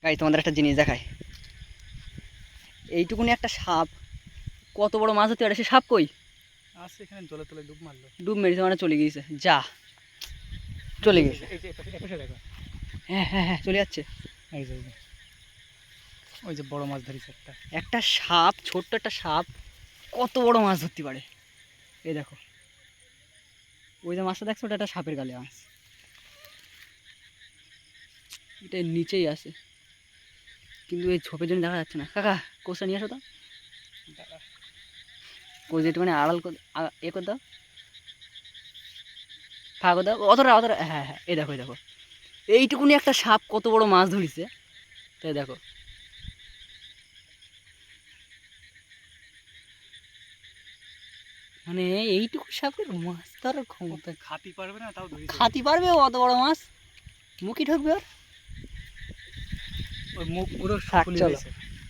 গাই তোমাদের একটা জিনিস দেখায়, এইটুকুনি একটা সাপ কত বড় মাছ হতে পারে। সে সাপ কই? আসছে এখানে জলে তলে ডুব মারলো। ডুব মেরেছে মানে চলে গিয়েছে, যা চলে গেছে। এই যে এপাশে দেখো, হ্যাঁ হ্যাঁ হ্যাঁ চলে যাচ্ছে। এই যে ওই যে বড় মাছ ধরেছে একটা। একটা সাপ, ছোট্ট একটা সাপ কত বড় মাছ ধরতে পারে। এই দেখো, ওই যে মাছটা দেখছো, ওটা একটা সাপের গালে মাছ। এটা নিচেই আছে, কিন্তু এই ঝোপের জন্য দেখা যাচ্ছে না। কাকা কোষটা নিয়ে আসো তো, কোষ একটুখানি আড়াল এ করে দাও, ফাঁকা দাও, অতটা অতটা। হ্যাঁ হ্যাঁ, এই দেখো এই দেখো, এইটুকুনি একটা সাপ কত বড় মাছ ধরিছে, তাই দেখো। মানে এইটুকু সাপের মাছ ধরার ক্ষমতা, খাতি পারবে না তাও ধরেছে। খাতি পারবে ও অত বড় মাছ? মুখে ঢুকবে ওর? ওর মুখ পুরো থাক ফুলে চলো। গেছে।